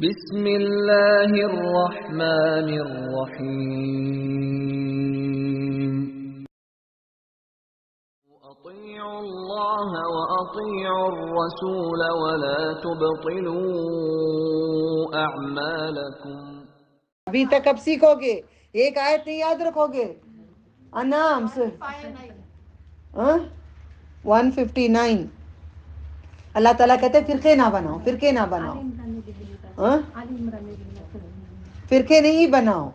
بسم اللہ الرحمن الرحیم اطیعوا اللہ واطیعوا الرسول ولا تبطلوا اعمالکم. ابھی تک اب سیکھو گے، ایک آیت نہیں یاد رکھو گے. انعام 159 اللہ تعالیٰ کہتے ہیں فرقے نہ بناؤ، فرقے نہ بناؤ، فرقے نہیں بناؤ،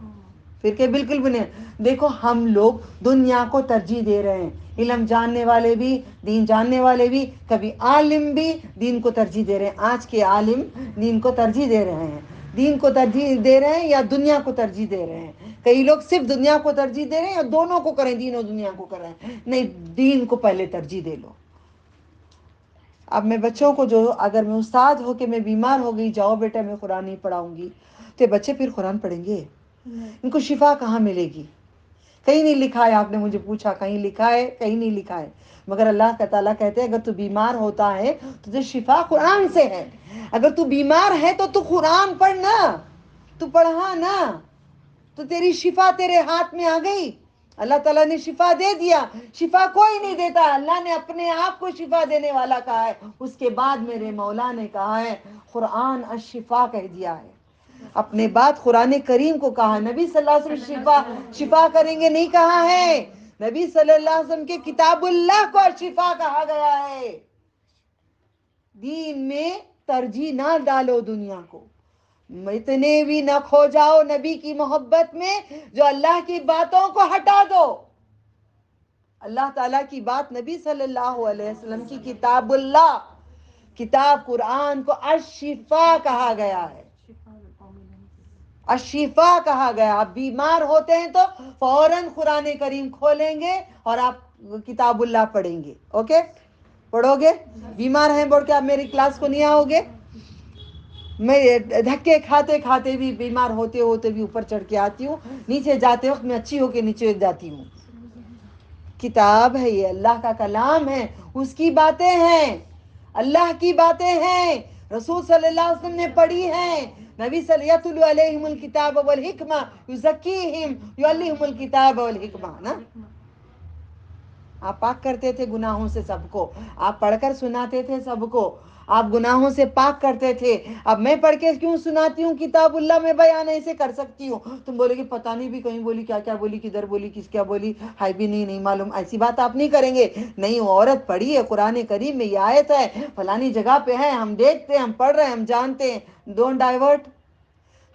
فرقے بالکل بھی نہیں. دیکھو ہم لوگ دنیا کو ترجیح دے رہے ہیں، علم جاننے والے بھی، دین جاننے والے بھی، کبھی عالم بھی دین کو ترجیح دے رہے ہیں. آج کے عالم دین کو ترجیح دے رہے ہیں، دین کو ترجیح دے رہے ہیں یا دنیا کو ترجیح دے رہے ہیں. کئی لوگ صرف دنیا کو ترجیح دے رہے ہیں یا دونوں کو کریں، دین اور دنیا کو کریں. نہیں، دین کو پہلے ترجیح دے لو. اب میں بچوں کو اگر میں استاد ہو کے میں بیمار ہو گئی، جاؤ بیٹا میں قرآن نہیں پڑھاؤں گی، تو بچے پھر قرآن پڑھیں گے؟ ان کو شفا کہاں ملے گی؟ کہیں نہیں لکھا ہے، آپ نے مجھے پوچھا کہیں لکھا ہے؟ کہیں نہیں لکھا ہے. مگر اللہ تعالیٰ کہتے ہیں اگر تو بیمار ہوتا ہے تو شفا قرآن سے ہے. اگر تو بیمار ہے تو قرآن پڑھنا، تو پڑھا نا، تو تیری شفا تیرے ہاتھ میں آ گئی. اللہ تعالیٰ نے شفا دے دیا. شفا کوئی نہیں دیتا، اللہ نے اپنے آپ کو شفا دینے والا کہا ہے. اس کے بعد میرے مولا نے کہا ہے قرآن الشفا کہہ دیا ہے. اپنے بعد قرآن کریم کو کہا. نبی صلی اللہ علیہ وسلم شفا کریں گے نہیں کہا ہے. نبی صلی اللہ علیہ وسلم کے کتاب اللہ کو شفا کہا گیا ہے. دین میں ترجیح نہ ڈالو دنیا کو، اتنے بھی نہ کھو جاؤ نبی کی محبت میں جو اللہ کی باتوں کو ہٹا دو. اللہ تعالیٰ کی بات، نبی صلی اللہ علیہ وسلم کی کتاب اللہ، کتاب قرآن کو الشفا کہا گیا ہے. الشفا کہا گیا. آپ بیمار ہوتے ہیں تو فوراً قرآن کریم کھولیں گے اور آپ کتاب اللہ پڑھیں گے. اوکے، پڑھو گے. بیمار ہیں بول کے آپ میری کلاس کو نہیں آؤ گے. میں دھکے کھاتے کھاتے بھی، بیمار ہوتے ہوتے بھی اوپر چڑھ کے آتی ہوں، نیچے جاتے وقت میں اچھی ہو کے نیچے جاتی ہوں. کتاب ہے یہ، اللہ کا کلام ہے، اس کی باتیں ہیں، اللہ کی باتیں ہیں، رسول صلی اللہ علیہ وسلم نے پڑھی ہیں. نبی صلی اللہ علیہ علیہم الکتاب والحکمہ یزکیہم یعلمہم الکتاب والحکمہ نا. آپ پاک کرتے تھے گناہوں سے سب کو، آپ پڑھ کر سناتے تھے سب کو، آپ گناہوں سے پاک کرتے تھے. اب میں پڑھ کے کیوں سناتی ہوں کتاب اللہ میں بیان ایسے کر سکتی ہوں. تم بولے کہ پتہ نہیں بھی کہیں بولی، کیا کیا بولی، کدھر بولی، کس کیا بولی، ہے بھی نہیں معلوم. ایسی بات آپ نہیں کریں گے. نہیں، عورت پڑھی ہے قرآن کریم میں، یہ آیت ہے فلانی جگہ پہ ہے، ہم دیکھتے ہیں، ہم پڑھ رہے ہیں، ہم جانتے ہیں. Don't divert.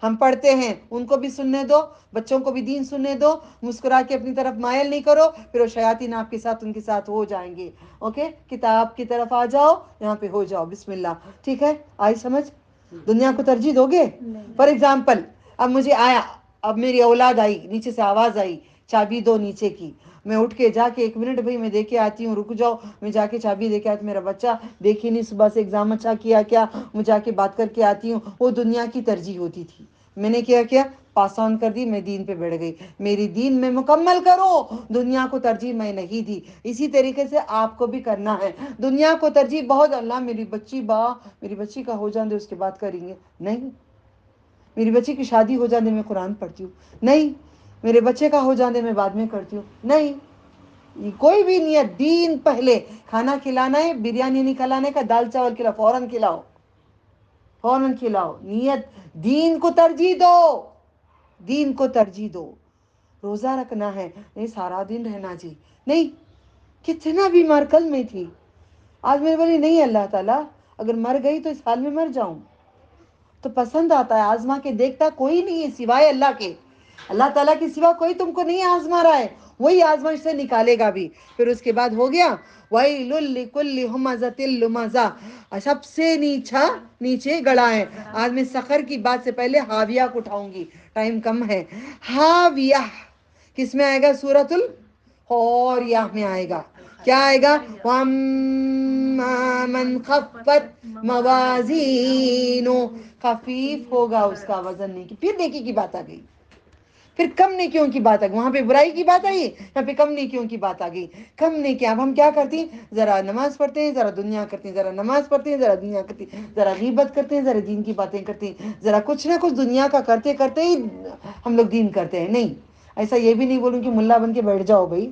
ہم پڑھتے ہیں، ان کو بھی سننے دو، بچوں کو بھی دین سننے دو. مسکرا کے اپنی طرف مائل نہیں کرو، پھر وہ شیاطین آپ کے ساتھ ان کے ساتھ ہو جائیں گے. اوکے، کتاب کی طرف آ جاؤ، یہاں پہ ہو جاؤ. بسم اللہ. ٹھیک ہے، آئی سمجھ؟ دنیا کو ترجیح دو گے؟ فار ایگزامپل، اب مجھے آیا، اب میری اولاد آئی، نیچے سے آواز آئی چابی دو نیچے کی. میں اٹھ کے جا کے 1 منٹ بھائی میں دے کے آتی ہوں، رک جاؤ. میں جا کے چابی دے کے آتی. میرا بچہ دیکھی نہیں صبح سے ایگزام اچھا کیا کیا، میں جا کے بات کر کے آتی ہوں. وہ دنیا کی ترجیح ہوتی تھی. میں نے کیا پاس آن کر دی، میں دین پہ بیٹھ گئی. میری دین میں مکمل کرو، دنیا کو ترجیح میں نہیں دی. اسی طریقے سے آپ کو بھی کرنا ہے. دنیا کو ترجیح بہت، اللہ میری بچی کا ہو جانے اس کے بعد کریں گے. نہیں، میری بچی کی شادی ہو جانے میں قرآن پڑھتی ہوں. نہیں، میرے بچے کا ہو جانے میں بعد میں کرتی ہوں. نہیں، کوئی بھی نیت. دین پہلے. کھانا کھلانا ہے، بریانی نہیں کھلانے کا، دال چاول کھلاؤ، فوراً کھلاؤ، فوراً کھلاؤ. نیت دین کو ترجیح دو، دین کو ترجیح دو. روزہ رکھنا ہے، نہیں سارا دن رہنا جی. نہیں، کتنا بیمار کل میں تھی، آج میں بولی نہیں اللہ تعالیٰ اگر مر گئی تو اس حال میں مر جاؤں. تو پسند آتا ہے، آزما کے دیکھتا کوئی نہیں ہے سوائے اللہ کے. اللہ تعالیٰ کے سوا کوئی تم کو نہیں آزما رہا ہے، وہی آزمائش سے نکالے گا بھی. پھر اس کے بعد ہو گیا وَيْلٌ لِكُلِّ هُمَزَةٍ لُمَزَةٍ، سب سے نیچے گڑا ہے. آج میں سخر کی بات سے پہلے حاویہ کو اٹھاؤں گی، ٹائم کم ہے. حاویہ کس میں آئے گا؟ سورۃ الحاریہ میں آئے گا. کیا آئے گا؟ وَأَمَّا مَنْ خَفَّتْ مَوَازِينُهُ، خفیف ہوگا اس کا وزن. نہیں کہ پھر نیکی کی بات آ گئی. پھر کم نیکیوں کی بات آ گئی, وہاں پہ برائی کی بات آئی, یہاں پہ کم نیکیوں کی بات آ گئی. کم نیکیاں, اب ہم کیا کرتی ہیں, ذرا نماز پڑھتے ہیں ذرا دنیا کرتے ہیں, ذرا نماز پڑھتے ہیں ذرا دنیا کرتے ہیں, ذرا غیبت کرتے ہیں ذرا دین کی باتیں کرتے ہیں, ذرا کچھ نہ کچھ دنیا کا کرتے کرتے ہی ہم لوگ دین کرتے ہیں. نہیں, ایسا یہ بھی نہیں بولوں کہ ملا بن کے بیٹھ جاؤ بھائی,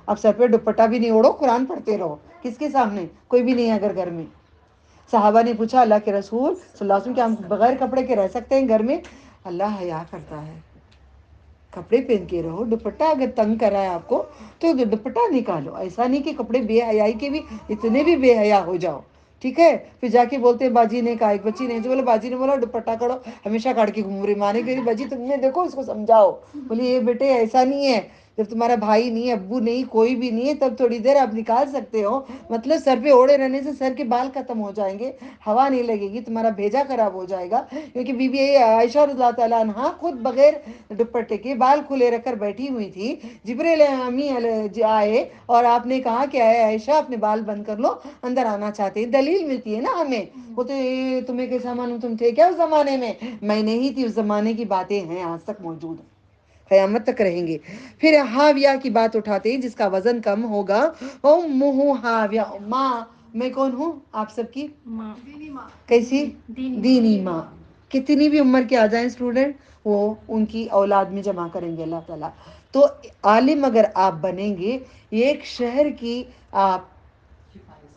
اب سر پہ دوپٹہ بھی نہیں اوڑھو, قرآن پڑھتے رہو. کس کے سامنے؟ کوئی بھی نہیں ہے اگر گھر میں. صحابہ نے پوچھا اللہ کے رسول صلی اللہ علیہ وسلم, کیا ہم بغیر کپڑے کے رہ سکتے ہیں گھر میں؟ اللہ حیا کرتا ہے, کپڑے پہن کے رہو, دوپٹہ اگر تنگ کرا ہے آپ کو تو دوپٹہ نکالو. ایسا نہیں کہ کپڑے بے حیائی کے بھی اتنے بھی بے حیا ہو جاؤ, ٹھیک ہے. پھر جا کے بولتے ہیں باجی نے کہا, ایک بچی نے جو بولا, باجی نے بولا دوپٹہ کاڑو, ہمیشہ کاٹ کے گھوم رہی. ماں نے کہی باجی تم نے دیکھو اس کو سمجھاؤ. بولی یہ بیٹے ایسا نہیں ہے, جب تمہارا بھائی نہیں, ابو نہیں, کوئی بھی نہیں ہے, تب تھوڑی دیر آپ نکال سکتے ہو. مطلب سر پہ اوڑے رہنے سے سر کے بال ختم ہو جائیں گے, ہوا نہیں لگے گی, تمہارا بھیجا خراب ہو جائے گا. کیونکہ بی بی عائشہ رضی اللہ تعالیٰ عنہا خود بغیر دوپٹے کے بال کھلے رکھ کر بیٹھی ہوئی تھی. جبریل امی آئے اور آپ نے کہا کہ اے عائشہ اپنے بال بند کر لو, اندر آنا چاہتے ہیں. دلیل ملتی ہے نا ہمیں. وہ تو تمہیں کیسا معلوم, تم تھے کیا اس زمانے میں نہیں تھی. اس زمانے کی باتیں ہیں, آج تک موجود ہیں, قیامت تک رہیں گے. پھر ہاویہ کی بات اٹھاتے ہیں, جس کا وزن کم ہوگا. امہ ہاویہ, ماں, میں کون ہوں آپ سب کی؟ ماں. کیسی؟ دینی ماں. کتنی بھی عمر کے آ جائیں اسٹوڈنٹ, وہ ان کی اولاد میں جمع کریں گے اللہ تعالیٰ. تو عالم اگر آپ بنیں گے, ایک شہر کی آپ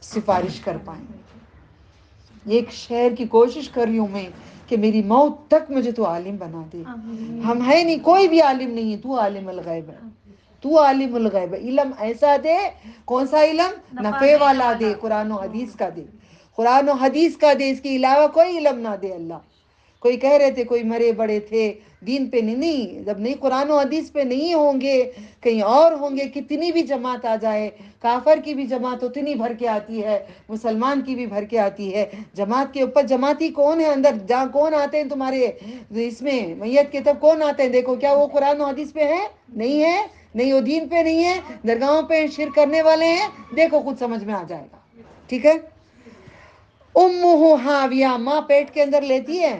سفارش کر پائیں گے. ایک شہر کی کوشش کر رہی ہوں میں کہ میری موت تک مجھے تو عالم بنا دے. ہم ہے نہیں, کوئی بھی عالم نہیں ہے, تو عالم الغیب ہے, تو عالم الغیب ہے. علم ایسا دے, کون سا علم؟ نفع والا دے, قرآن و حدیث کا دے, قرآن و حدیث کا دے, اس کے علاوہ کوئی علم نہ دے اللہ. کوئی کہہ رہے تھے کوئی مرے بڑے تھے دین پہ, نہیں, جب نہیں قرآن و حدیث پہ نہیں ہوں گے, کہیں اور ہوں گے. کتنی بھی جماعت آ جائے, کافر کی بھی جماعت اتنی بھر کے آتی ہے, مسلمان کی بھی بھر کے آتی ہے. جماعت کے اوپر جماعتی کون ہے اندر, جہاں کون آتے ہیں تمہارے اس میں میت کے, تب کون آتے ہیں دیکھو, کیا وہ قرآن و حدیث پہ ہے؟ نہیں ہے. نہیں, وہ دین پہ نہیں ہے, درگاہوں پہ شرک کرنے والے ہیں. دیکھو خود سمجھ میں آ جائے گا, ٹھیک ہے. امہ ہاویہ, ماں پیٹ کے اندر لیتی ہے.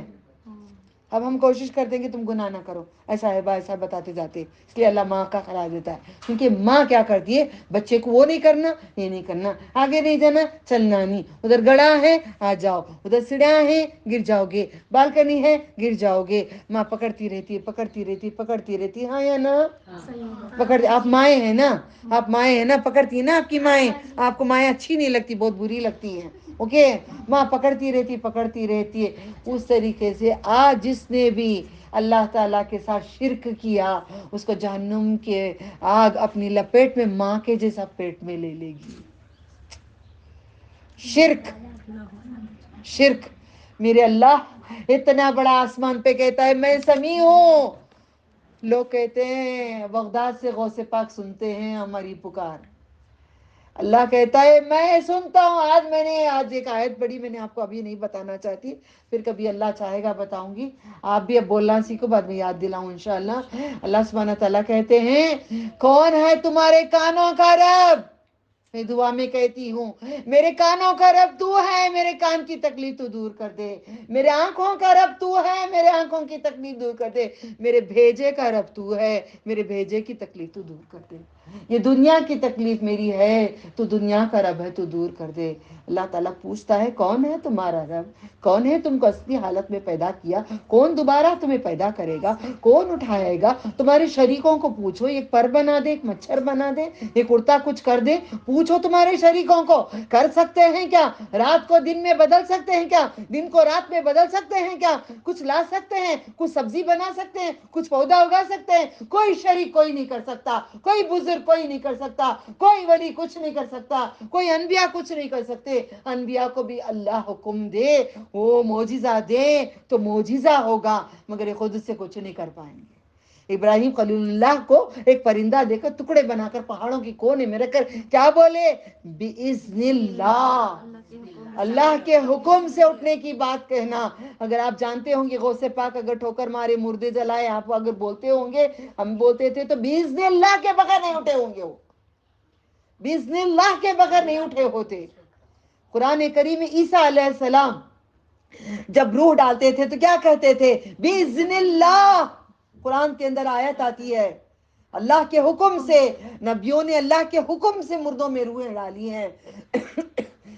اب ہم کوشش کرتے ہیں کہ تم گناہ نہ کرو, ایسا ہے با ایسا بتاتے جاتے, اس لیے اللہ ماں کا خیال دیتا ہے. کیونکہ ماں کیا کرتی ہے, بچے کو وہ نہیں کرنا, یہ نہیں کرنا, آگے نہیں جانا, چلنا نہیں, ادھر گڑا ہے آ جاؤ, ادھر سیڑھیاں ہیں گر جاؤ گے, بالکنی ہے گر جاؤ گے. ماں پکڑتی رہتی ہے, پکڑتی رہتی ہے, پکڑتی رہتی ہے, ہاں یا نا؟ پکڑ, آپ مائیں ہیں نا, آپ مائیں ہیں نا, پکڑتی ہیں نا آپ کی مائیں. آپ کو مائیں اچھی نہیں لگتی, بہت بری لگتی ہیں, اوکے. ماں پکڑتی رہتی, پکڑتی رہتی ہے. اس طریقے سے آج جس نے بھی اللہ تعالیٰ کے ساتھ شرک کیا, اس کو جہنم کے آگ اپنی لپیٹ میں ماں کے جیسا پیٹ میں لے لے گی. شرک, شرک. میرے اللہ اتنا بڑا آسمان پہ کہتا ہے میں سمیع ہوں. لوگ کہتے ہیں بغداد سے غوث پاک سنتے ہیں ہماری پکار. اللہ کہتا ہے میں سنتا ہوں. آج ایک آیت پڑھی, میں نے آپ کو ابھی نہیں بتانا چاہتی, پھر کبھی اللہ چاہے گا بتاؤں گی. آپ بھی اب بولنا سیکھو, بعد میں یاد دلاؤں انشاءاللہ. اللہ سبحانہ تعالیٰ کہتے ہیں کون ہے تمہارے کانوں کا رب؟ میں دعا میں کہتی ہوں میرے کانوں کا رب تو ہے, میرے کان کی تکلیف تو دور کر دے. میرے آنکھوں کا رب تو ہے, میرے آنکھوں کی تکلیف دور کر دے. میرے بھیجے کا رب تو ہے, میرے بھیجے کی تکلیف تو دور کر دے. یہ دنیا کی تکلیف میری ہے, تو دنیا کا رب ہے, تو دور کر دے. اللہ تعالیٰ پوچھتا ہے کون ہے تمہارا رب, کون ہے تم کو اصلی حالت میں پیدا کیا, کون دوبارہ تمہیں پیدا کرے گا, کون اٹھائے گا. تمہارے شریکوں کو پوچھو, ایک پر بنا دے, ایک مچھر بنا دے, ایک اڑتا کچھ کر دے. پوچھو تمہارے شریکوں کو, کر سکتے ہیں کیا؟ رات کو دن میں بدل سکتے ہیں کیا؟ دن کو رات میں بدل سکتے ہیں کیا؟ کچھ لا سکتے ہیں, کچھ سبزی بنا سکتے ہیں, کچھ پودا اگا سکتے ہیں؟ کوئی شریک کوئی نہیں کر سکتا, کوئی بزرگ کوئی نہیں کر سکتا, کوئی ولی کچھ نہیں کر سکتا, کوئی انبیاء کچھ نہیں کر سکتے. انبیاء کو بھی اللہ حکم دے, وہ معجزہ دے تو معجزہ ہوگا, مگر یہ خود سے کچھ نہیں کر پائیں گے. ابراہیم خلیل اللہ کو ایک پرندہ دے کر ٹکڑے بنا کر پہاڑوں کی کونے میں رکھ کر کیا بولے؟ بِإِذْنِ اللہ, اللہ کے حکم سے اٹھنے کی بات کہنا. اگر آپ جانتے ہوں گے غوث پاک اگر ٹھوکر مارے, مردے جلائے, آپ اگر بولتے ہوں گے, ہم بولتے تھے, تو بِإِذْنِ اللہ کے بغیر نہیں اٹھے ہوں گے. وہ بِإِذْنِ اللہ کے بغیر نہیں اٹھے ہوتے. قرآن کریم میں عیسیٰ علیہ السلام جب روح ڈالتے تھے تو کیا کہتے تھے؟ بِإِذْنِ اللہ. कुरान के अंदर आयत आती है, अल्लाह के हुक्म से, नबियों ने अल्लाह के हुक्म से मुर्दों में रूहें डाली हैं।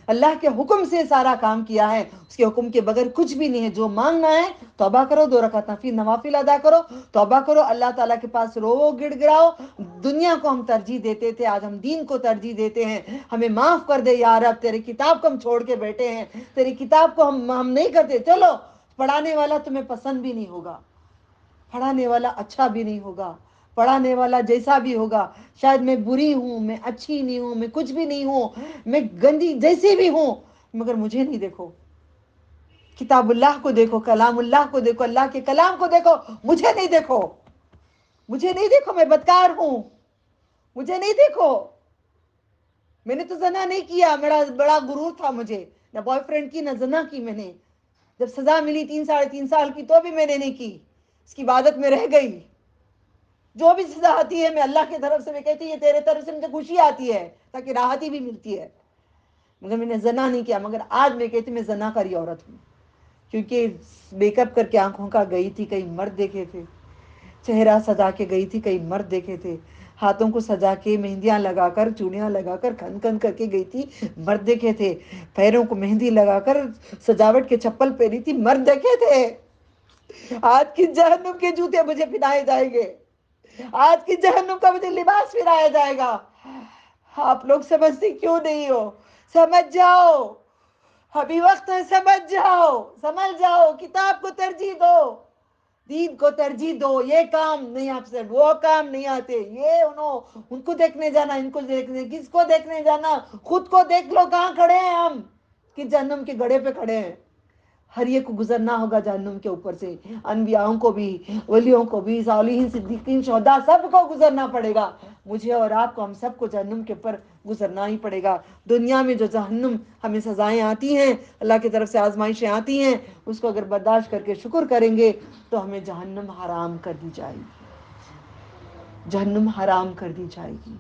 अल्लाह के हुक्म से सारा काम किया है, उसके हुक्म के बगैर कुछ भी नहीं है। जो मांगना है तौबा करो, 2 रकात नवाफिल अदा करो, तौबा करो, अल्लाह ताला के पास रो गिड़गिड़ाओ। दुनिया को हम तरजीह देते थे, आज हम दीन को तरजीह देते हैं। हमें माफ कर दे या रब, तेरी किताब को हम छोड़ के बैठे हैं, तेरी किताब को हम नहीं करते। चलो, पढ़ाने वाला तुम्हें पसंद भी नहीं होगा, पढ़ाने वाला अच्छा भी नहीं होगा, पढ़ाने वाला जैसा भी होगा, शायद मैं बुरी हूं, मैं अच्छी नहीं हूं, मैं कुछ भी नहीं हूं, मैं गंदी जैसी भी हूं, मगर मुझे नहीं देखो, किताबुल्लाह को देखो, कलामुल्लाह को देखो, अल्लाह के कलाम को देखो, मुझे नहीं देखो, मुझे नहीं देखो, मैं बदकार हूं, मुझे नहीं देखो। मैंने तो जना नहीं किया, मेरा बड़ा गुरूर था मुझे, ना बॉयफ्रेंड की ना जना की मैंने। जब सजा मिली 3 साढ़े 3 साल की तो भी मैंने नहीं की, इसकी इबादत में रह गई। जो भी सजा आती है मैं अल्लाह की तरफ से, मैं कहती है तेरे तरफ से मुझे खुशी आती है ताकि राहत भी मिलती है, मगर मैंने जना नहीं किया। मगर आज मैं कहती मैं जना करी औरत हूँ, क्योंकि मेकअप करके आंखों का गई थी, कई मर्द देखे थे, चेहरा सजा के गई थी, कई मर्द देखे थे, हाथों को सजा के मेहंदियां लगाकर चूड़ियां लगाकर खन खन करके गई थी, मर्द देखे थे, पैरों को मेहंदी लगाकर सजावट के चप्पल पहनी थी, मर्द देखे थे। आज की जहन्नुम के जूते मुझे पहनाए जाएंगे, आज की जहन्नुम का मुझे लिबास पहनाया जाएगा। आप लोग समझते क्यों नहीं हो? समझ जाओ, अभी वक्त है, समझ जाओ, समझ जाओ, किताब को तरजीह दो, दीन को तरजीह दो। ये काम नहीं आपसे, वो काम नहीं आते, ये उनको देखने जाना, इनको देखने, किसको देखने जाना, खुद को देख लो कहाँ खड़े हैं हम, कि जहन्नुम के गड़े पे खड़े हैं। हर एक को गुजरना होगा जहन्नुम के ऊपर से, अनबियाओं को भी, वलियों को भी, सालिहीन, सिद्दीकीन, शोहदा, सबको गुजरना पड़ेगा। मुझे और आपको, हम सबको जहन्नुम के ऊपर गुजरना ही पड़ेगा। दुनिया में जो जहन्नुम हमें सजाएं आती हैं, अल्लाह की तरफ से आजमाइशें आती हैं, उसको अगर बर्दाश्त करके शुक्र करेंगे तो हमें जहन्नुम हराम कर दी जाएगी, जहन्नुम हराम कर दी जाएगी।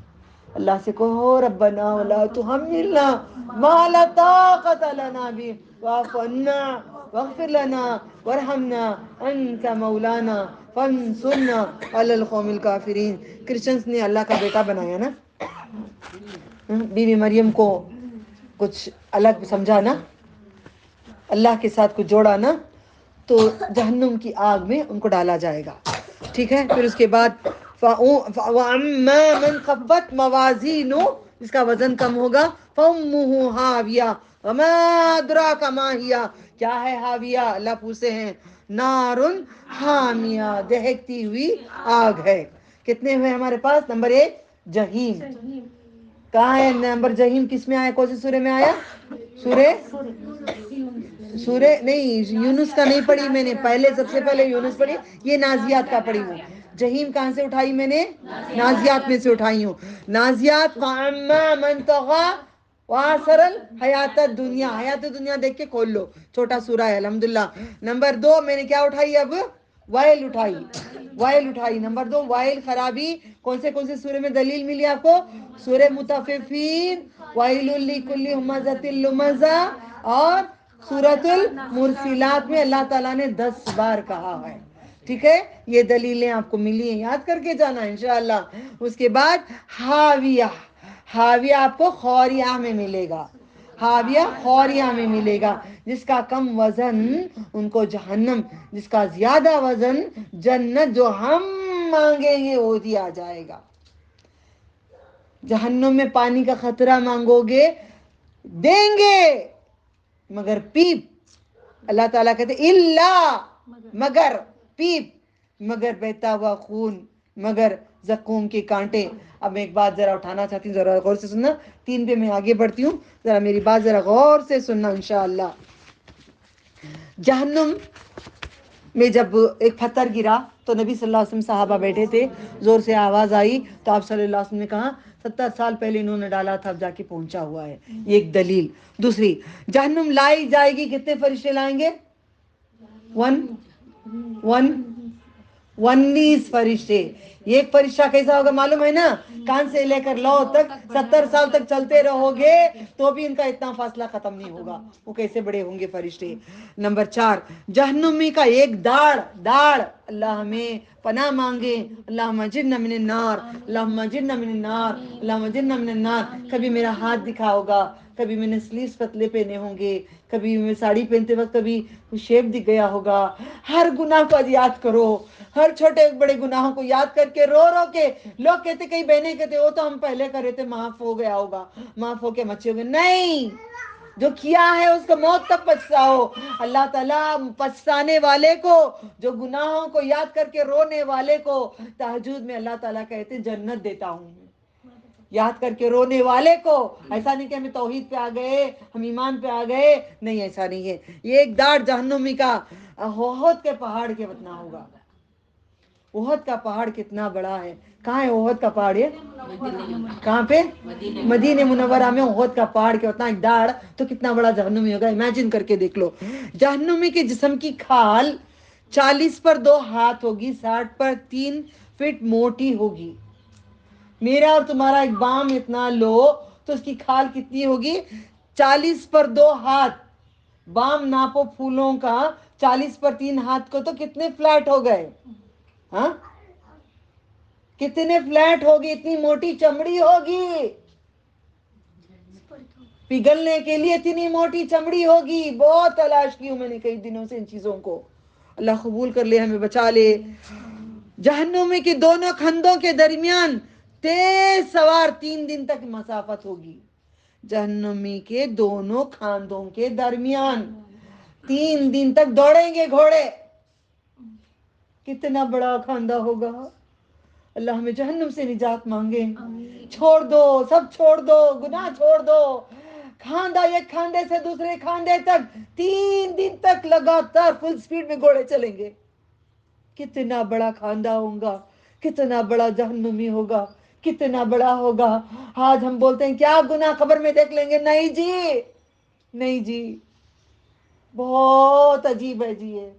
अल्लाह से कहो रब्बना वला तुहम्मिलना मा ला ताक़त लना बि वाफ़ अन्ना वग़फ़िर लना वरहमना अंत मौलाना फंसुरना अलल क़ौमिल काफ़िरीन। क्रिश्चियंस ने अल्लाह का बेटा बनाया ना, बीवी मरियम को कुछ अलग समझा ना, अल्लाह के साथ कुछ जोड़ा ना, तो जहन्नुम की आग में उनको डाला जाएगा। ठीक है, फिर उसके बाद मन खफ़्फ़त मवाज़ीनु, जिसका वजन कम होगा, फउम्मुहु हाविया वमा अदराका मा हिया, क्या है हाविया? अल्लाह पूछते हैं, नारुन हामिया, दहकती हुई आग है। कितने हुए हमारे पास? नंबर 1 जहीम, कहाँ है नंबर? जहीम किस में आया, कौन से सूरे में आया? सूरे नहीं, यूनुस का नहीं पढ़ी मैंने, पहले सबसे पहले यूनुस पढ़ी, ये नाजियात का पढ़ी हूँ। जहीम कहाँ से उठाई मैंने? नाजियात में से उठाई हूँ। नाजियात मन तग़ा वहाँ सरल हयात दुनिया, हयात दुनिया देख के खोल लो, छोटा सूरा है अल्हम्दुलिल्लाह। नंबर 2 मैंने क्या उठाई? अब वाइल उठाई, वाइल उठाई। नंबर 2 वाइल खराबी, कौन से सूरे में दलील मिली आपको? सूरे मुतफ़िफ़ीन, वाइलुल लिकुल्लि हुमज़तिल लुमज़ा, और सूरतुल मुरसिलात में अल्लाह ताला ने 10 बार कहा है। ठीक है, ये दलीलें आपको मिली हैं, याद करके जाना इंशाअल्लाह। उसके बाद हाविया, हाविया आपको खौरिया में मिलेगा, हाविया खौरिया में मिलेगा। जिसका कम वजन उनको जहन्नम, जिसका ज्यादा वजन जन्नत, जो हम मांगेंगे वो दिया जाएगा। जहन्नम में पानी का खतरा मांगोगे देंगे, मगर पीप, अल्लाह ताला कहते इल्ला, मगर पीप, मगर बहता हुआ खून, मगर जक़ूम के कांटे। अब मैं एक बात जरा उठाना चाहती हूँ, जरा गौर से सुनना, 3 पे मैं आगे बढ़ती हूँ, जरा मेरी बात जरा गौर से सुनना इंशाअल्लाह। जहन्नुम में जब एक पत्थर गिरा तो नबी सल्लल्लाहु अलैहि वसल्लम सहाबा बैठे थे, जोर से आवाज आई तो आप सल्लल्लाहु अलैहि वसल्लम ने कहा 70 साल पहले इन्होंने डाला था, अब जाके पहुंचा हुआ है। ये एक दलील। दूसरी, जहन्नुम लाई जाएगी, कितने फरिश्ते लाएंगे? 1 19 फरिश्ते। एक फरिश्ता कैसा होगा मालूम है ना, कान से लेकर लौ तक 70 साल तक चलते रहोगे तो भी इनका इतना फासला खत्म नहीं होगा। वो कैसे बड़े होंगे फरिश्ते। नंबर 4, जहन्नुमी का एक दाढ़ दाढ़, अल्लाह हमें पनाह मांगे, अल्लाह मजिरना मिनन नार, अल्लाह मजिरना मिनन नार, अल्लाह मजिरना मिनन नार। कभी मेरा हाथ दिखा होगा, कभी मैंने स्लीव्स पतले पहने होंगे, कभी मैं साड़ी पहनते वक्त कभी शेप दिख गया होगा। हर गुनाह को आज याद करो, हर छोटे बड़े गुनाहों को याद करके रो रो के। लोग कहते, कई बहनें कहते वो तो हम पहले करे थे, माफ हो गया होगा, माफ होके मच्छे हो गए। नहीं, जो किया है उसको मौत तक पछताओ। अल्लाह ताला पछताने वाले को, जो गुनाहों को याद करके रोने वाले को तहज्जुद में अल्लाह ताला कहते जन्नत देता हूँ। याद करके रोने वाले को, ऐसा नहीं कि हम तौहीद पे आ गए, हम ईमान पे आ गए, नहीं ऐसा नहीं है। ये एक दाढ़ जहन्नुमी का ओहद के पहाड़ के उतना होगा। ओहद का पहाड़ कितना बड़ा है, कहाँ है ओहद का पहाड़, ये कहाँ पे, मदीने मुनव्वरा में ओहद का पहाड़ के उतना एक दाढ़, तो कितना बड़ा जहन्नुमी होगा, इमेजिन करके देख लो। जहन्नुमी के जिस्म की खाल 40 पर 2 हाथ होगी, 60 पर 3 फीट मोटी होगी। मेरा और तुम्हारा एक बाम इतना लो तो उसकी खाल कितनी होगी, 40 पर 2 हाथ। बाम नापो फूलों का, 40 पर 3 हाथ को तो कितने फ्लैट हो गए, हाँ कितने फ्लैट होगी, इतनी मोटी चमड़ी होगी, पिघलने के लिए इतनी मोटी चमड़ी होगी। बहुत तलाश की हूं मैंने कई दिनों से इन चीजों को, अल्लाह कबूल कर ले, हमें बचा ले। जहन्नुम के दोनों खंदों के दरमियान तेज सवार 3 दिन तक मसाफत होगी। जहन्नुमी के दोनों खांदों के दरमियान 3 दिन तक दौड़ेंगे घोड़े। कितना बड़ा खांदा होगा। अल्लाह हमें जहन्नुम से निजात मांगे। छोड़ दो, सब छोड़ दो, गुनाह छोड़ दो। खांदा एक खांदे से दूसरे खांदे तक 3 दिन तक लगातार फुल स्पीड में घोड़े चलेंगे। कितना बड़ा खांदा होगा, कितना बड़ा जहन्नुमी होगा, कितना बड़ा होगा। आज हम बोलते हैं क्या गुनाह खबर में देख लेंगे, नहीं जी, नहीं जी, बहुत अजीब है जी। ये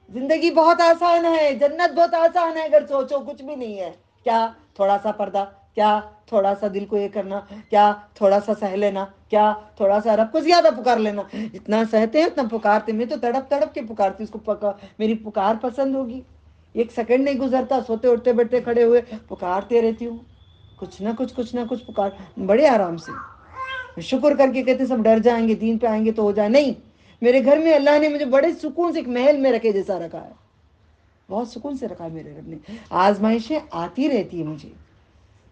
जिंदगी बहुत आसान है, जन्नत बहुत आसान है, अगर सोचो कुछ भी नहीं है। क्या थोड़ा सा पर्दा, क्या थोड़ा सा दिल को ये करना, क्या थोड़ा सा सह लेना, क्या थोड़ा सा रब को ज्यादा पुकार लेना। जितना सहते हैं उतना पुकारते। मैं तो तड़प तड़प के पुकारती, उसको मेरी पुकार पसंद होगी। एक सेकंड नहीं गुजरता, सोते उठते बैठते खड़े हुए पुकारते रहती हूँ, कुछ ना कुछ पुकार, बड़े आराम से। शुक्र करके कहते सब डर जाएंगे, दीन पे आएंगे तो हो जाए, नहीं। मेरे घर में अल्लाह ने मुझे बड़े सुकून से एक महल में रखे जैसा रखा है, बहुत सुकून से रखा है मेरे रब ने। आजमाइशें आती रहती है मुझे,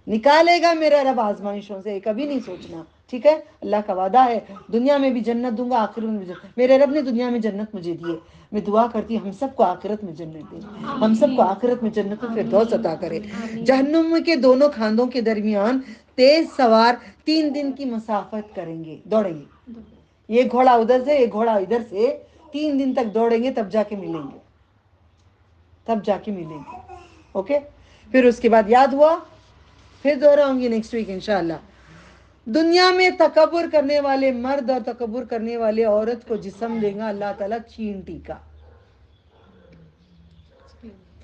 निकालेगा मेरा रब आजमाइशों से, कभी नहीं सोचना, ठीक है। अल्लाह का वादा है, दुनिया में भी जन्नत दूंगा, आखिरत में भी जन्नत। मेरे रब ने दुनिया में जन्नत मुझे दी है, मैं दुआ करती हूँ हम सबको आखिरत में जन्नत दे, हम सबको आखिरत में जन्नत में फिरदौस अता करे। जहन्नुम के दोनों खांदों के दरमियान तेज सवार 3 दिन की मसाफत करेंगे, दौड़ेंगे। ये घोड़ा उधर से, एक घोड़ा इधर से, 3 दिन तक दौड़ेंगे, तब जाके मिलेंगे, तब जाके मिलेंगे। ओके, फिर उसके बाद याद हुआ, फिर दोहराऊंगी नेक्स्ट वीक इंशाल्लाह। दुनिया में तकब्बुर करने वाले मर्द और तकब्बुर करने वाले औरत को जिस्म देगा अल्लाह ताला चींटी का।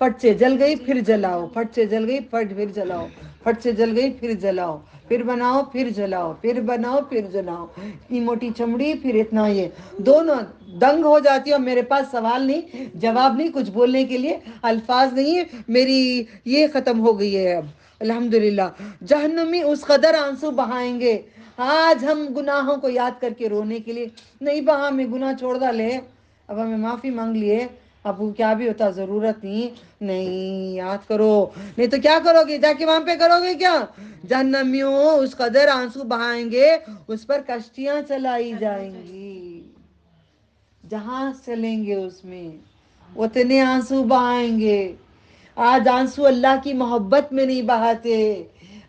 फट से जल गई फिर जलाओ, फट से जल गई फट फिर जलाओ, फट से जल गई फिर जलाओ, फिर बनाओ फिर जलाओ, फिर बनाओ फिर जलाओ। इतनी मोटी चमड़ी, फिर इतना ये, दोनों दंग हो जाती हो। मेरे पास सवाल नहीं, जवाब नहीं, कुछ बोलने के लिए अल्फाज नहीं है, मेरी ये खत्म हो गई है अब अल्हम्दुलिल्लाह। जहन्नुमी उस कदर आंसू बहाएंगे, आज हम गुनाहों को याद करके रोने के लिए नहीं बहा, मैं गुनाह छोड़ डाले, अब हमें माफी मांग लिए, अब वो क्या भी होता जरूरत नहीं, नहीं याद करो। नहीं तो क्या करोगे, जाके वहां पे करोगे क्या, जहन्नमियों उस कदर आंसू बहाएंगे, उस पर कश्तियां चलाई जाएंगी, जहां चलेंगे उसमें उतने आंसू बहाएंगे। आज आंसू अल्लाह की मोहब्बत में नहीं बहाते,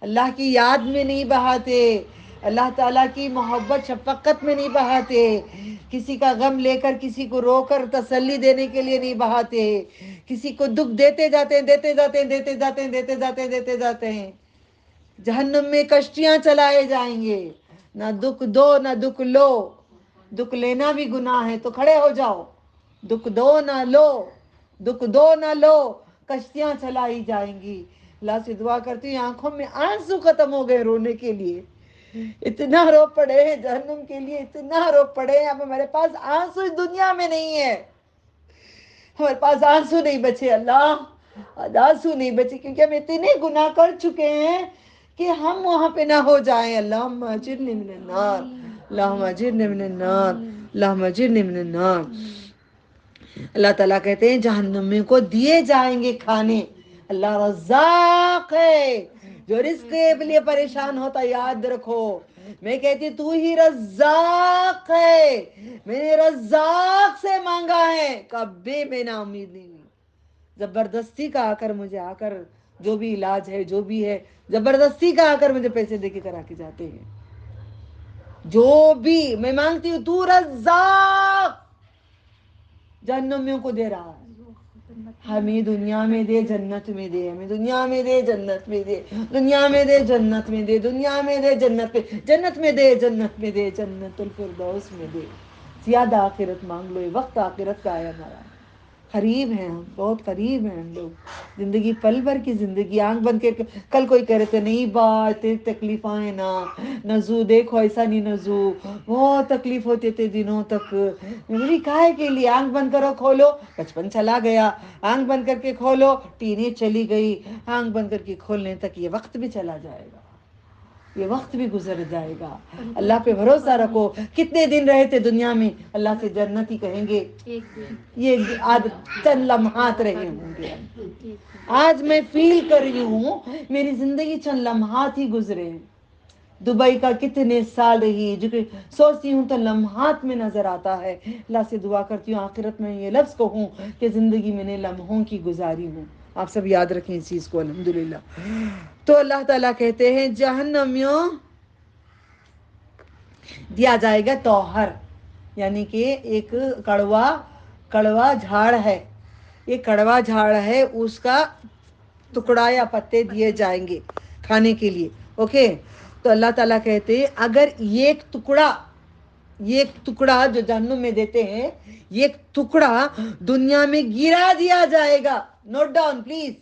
अल्लाह की याद में नहीं बहाते, अल्लाह ताला की मोहब्बत शफकत में नहीं बहाते, किसी का गम लेकर किसी को रोकर तसल्ली देने के लिए नहीं बहाते, किसी को दुख देते जाते हैं, देते जाते हैं, देते जाते हैं, देते जाते हैं, देते जाते हैं। जहन्नुम में कश्तियां चलाए जाएंगे, ना दुख दो ना दुख लो। दुख लेना भी गुनाह है तो खड़े हो जाओ, दुख दो ना लो, दुख दो न लो, कश्तियां चलाई जाएंगी। अल्लाह से दुआ करती हूँ आंखों में आंसू खत्म हो गए रोने के लिए, इतना रो पड़े हैं जहन्नुम के लिए, इतना रो पड़े हैं, अब हमारे पास आंसू इस दुनिया में नहीं है, हमारे पास आंसू नहीं बचे अल्लाह, आज आंसू नहीं बचे, क्योंकि हम इतने गुनाह कर चुके हैं कि हम वहां पे ना हो जाएं। अल्लाहुम्मा अजिरनी मिनन नार, अल्लाहुम्मा अजिरनी मिनन नार, अल्लाहुम्मा अजिरनी मिनन नार। अल्लाह ताला कहते हैं जहन्नमियों को दिए जाएंगे खाने, अल्लाह रज़्ज़ाक़ है, जो रिस्क के लिए परेशान होता याद रखो, मैं कहती तू ही रज़्ज़ाक़ है, मैंने रज़्ज़ाक़ से मांगा है, कभी मैं ना उम्मीद नहीं हुई, जबरदस्ती का आकर मुझे आकर जो भी इलाज है जो भी है, जबरदस्ती का आकर मुझे पैसे देके करा के जाते हैं, जो भी मैं मांगती हूँ तू रज़्ज़ाक़ जहन्नमियों को दे रहा है, हमें दुनिया में दे जन्नत में दे, हमें दुनिया में दे जन्नत में दे, दुनिया में दे जन्नत में दे, दुनिया में दे जन्नत में, जन्नत में दे, जन्नत में दे, जन्नतुल फिरदौस में दे। ज्यादा आखिरत मांग लो, ये वक्त आखिरत का है हमारा, करीब हैं हम, बहुत करीब हैं हम लोग, जिंदगी पल भर की जिंदगी, आंख बंद के कल कोई कह रहे थे नहीं बात तकलीफ है ना नजू, देखो ऐसा नहीं नजू, बहुत तकलीफ होते थे दिनों तक, मेरी काहे के लिए, आंख बंद करो खोलो बचपन चला गया, आंख बंद करके खोलो टीनेज चली गई, आंख बंद करके खोलने तक ये वक्त भी चला जाएगा, ये वक्त भी गुजर जाएगा। अल्लाह पे भरोसा रखो, कितने दिन रहे थे दुनिया में, अल्लाह से जन्नत ही कहेंगे, ये आज चंद लम्हात रहे होंगे, आज मैं फील कर रही हूँ मेरी जिंदगी चंद लम्हात ही गुजरे हैं, दुबई का कितने साल रही, जो कि सोचती हूँ तो लम्हात में नजर आता है, अल्लाह से दुआ करती हूँ आखिरत में ये लफ्ज़ कहूँ कि जिंदगी मैंने लम्हों की गुजारी हूँ। आप सब याद रखें इस चीज को अल्हम्दुलिल्लाह। तो अल्लाह ताला कहते हैं जहन्नमियों दिया जाएगा तौहर, यानी कि एक कड़वा कड़वा झाड़ है, ये कड़वा झाड़ है, उसका टुकड़ा या पत्ते दिए जाएंगे खाने के लिए। ओके, तो अल्लाह ताला कहते हैं अगर ये टुकड़ा जो जहन्नुम में देते हैं, ये टुकड़ा दुनिया में गिरा दिया जाएगा, नोट डाउन प्लीज,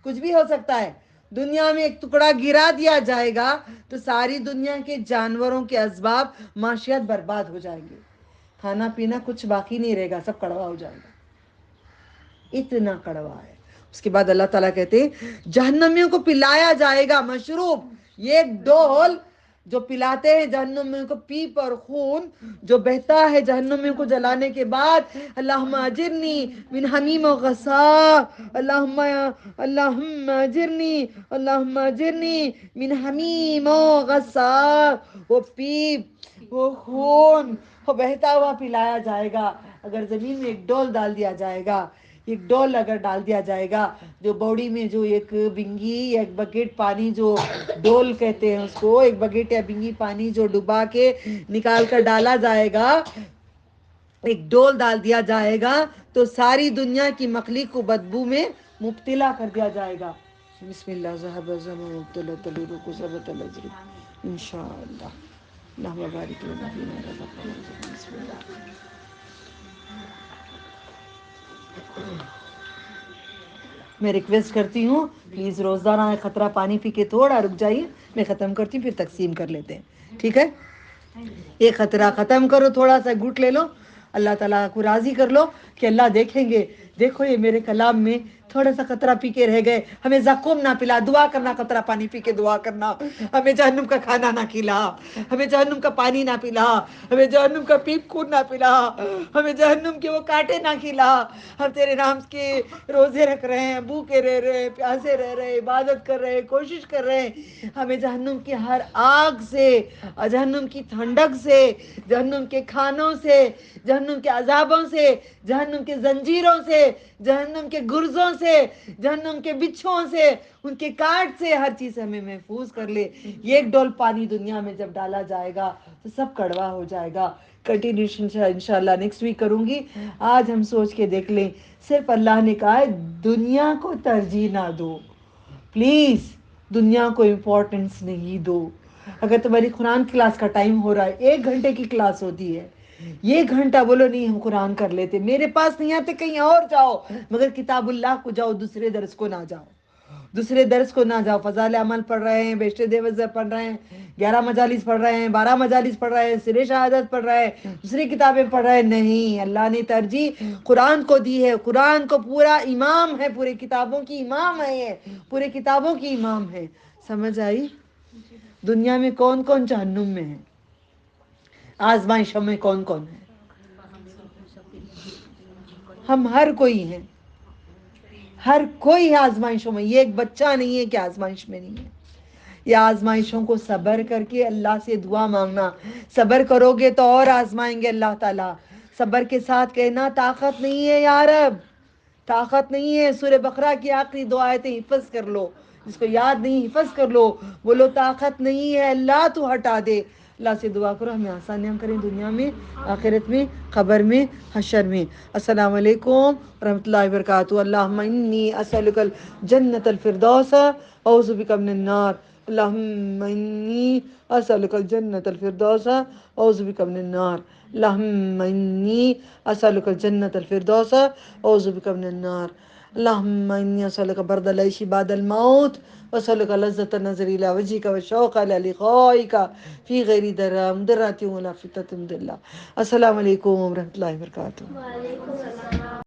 कुछ भी हो सकता है, दुनिया में एक टुकड़ा गिरा दिया जाएगा तो सारी दुनिया के जानवरों के असबाब माशियत बर्बाद हो जाएंगे, खाना पीना कुछ बाकी नहीं रहेगा, सब कड़वा हो जाएगा, इतना कड़वा है। उसके बाद अल्लाह ताला कहते हैं जहन्नमियों को पिलाया जाएगा मशरूब, ये डोल जो पिलाते हैं जहन्नमियों को, पीप और खून जो बहता है जहन्नमियों को जलाने के बाद, अल्लाहुम्मा अजिरनी मिन हमीम व गसा, अल्लाहुम्मा अजिरनी मिन हमीम व गसा, वो पीप वो खून वो बहता हुआ पिलाया जाएगा। अगर जमीन में एक डोल डाल दिया जाएगा, एक डोल अगर डाल दिया जाएगा, जो बॉडी में जो एक बिंगी या एक बकेट पानी, जो डोल कहते हैं उसको, एक बकेट या बिंगी पानी जो डुबा के निकाल कर डाला जाएगा, एक डोल डाल दिया जाएगा तो सारी दुनिया की मखलीक को बदबू में मुब्तला कर दिया जाएगा। बिस्मिल्लाह इंशाअल्लाह, अल्लाहुम्मा बारिक लना फीमा रज़क़तना, बिस्मिल्लाह। मैं रिक्वेस्ट करती हूँ प्लीज रोजाना खतरा पानी पी के थोड़ा रुक जाइए, मैं खत्म करती हूँ फिर तकसीम कर लेते हैं, ठीक है? ये खतरा खत्म करो, थोड़ा सा घूट ले लो, अल्लाह ताला को राजी कर लो कि अल्लाह देखेंगे, देखो ये मेरे कलाम में थोड़ा सा खतरा पी के रह गए, हमें ज़क़ूम ना पिला, दुआ करना, खतरा पानी पी के दुआ करना, हमें जहन्नुम का खाना ना खिला, हमें जहन्नुम का पानी ना पिला, हमें जहन्नुम का पीप खून ना पिला, हमें जहन्नुम के वो कांटे ना खिला, हम तेरे नाम के रोजे रख रहे हैं, भूखे रह रहे हैं, प्यासे रह रहे हैं, इबादत कर रहे हैं, कोशिश कर रहे हैं, हमें जहन्नुम की हर आग से, जहन्नुम की ठंडक से, जहन्नुम के खानों से, जहन्नुम के अजाबों से, जहन्नुम के जंजीरों से, जहन्नुम के गुर्जों से, जहन्नुम के बिच्छुओं से, उनके काट से, हर चीज हमें महफूज कर ले। ये एक डोल पानी दुनिया में जब डाला जाएगा तो सब कड़वा हो जाएगा। कंटिन्यूशन इंशाल्लाह नेक्स्ट वीक करूंगी। आज हम सोच के देख लें, सिर्फ अल्लाह ने कहा है दुनिया को तरजीह ना दो, प्लीज दुनिया को इम्पोर्टेंस नहीं दो। अगर तुम्हारी कुरान क्लास का टाइम हो रहा है, 1 घंटे की क्लास होती है, یہ گھنٹہ بولو نہیں ہم قرآن کر لیتے، میرے پاس نہیں آتے کہیں اور جاؤ، مگر کتاب اللہ کو جاؤ، دوسرے درس کو نہ جاؤ، دوسرے درس کو نہ جاؤ. فضائل عمل پڑھ رہے ہیں، بیشت دیوز پڑھ رہے ہیں، 11 مجالس پڑھ رہے ہیں، 12 مجالس پڑھ رہے ہیں، سر شہادت پڑھ رہے ہیں، دوسری کتابیں پڑھ رہے ہیں. نہیں، اللہ نے ترجیح قرآن کو دی ہے. قرآن کو پورا امام ہے، پورے کتابوں کی امام ہے، یہ پورے کتابوں کی امام ہے. سمجھ آئی؟ دنیا میں کون کون جہنم میں ہے؟ آزمائشوں میں کون کون ہے؟ ہم ہر کوئی ہیں، ہر کوئی ہے آزمائشوں میں. یہ ایک بچہ نہیں ہے کہ آزمائش میں نہیں ہے. یہ آزمائشوں کو صبر کر کے اللہ سے دعا مانگنا. صبر کرو گے تو اور آزمائیں گے اللہ تعالیٰ. صبر کے ساتھ کہنا طاقت نہیں ہے یا رب، طاقت نہیں ہے. سورہ بقرہ کی آخری 2 آیتیں حفظ کر لو، جس کو یاد نہیں حفظ کر لو. بولو طاقت نہیں ہے اللہ، تو ہٹا دے. اللہ سے دعا کرو ہمیں آسانیاں کریں دنیا میں، آخرت میں، قبر میں، حشر میں. السلام علیکم ورحمۃ اللہ وبرکاتہ. اللہم انی اسألک الجنت الفردوس اعوذ بک من النار. اللہم انی اسألک الجنت الفردوس اعوذ بک من النار. اللہم انی اسألک الجنت الفردوس اعوذ بک من النار. اللہم انی اسألک برد العیش بعد الموت واسألک لذة النظر الى وجهک والشوق الى لقائک فی غیر مضرۃ ولا فتنة مضلہ. السلام علیکم ورحمۃ اللہ وبرکاتہ.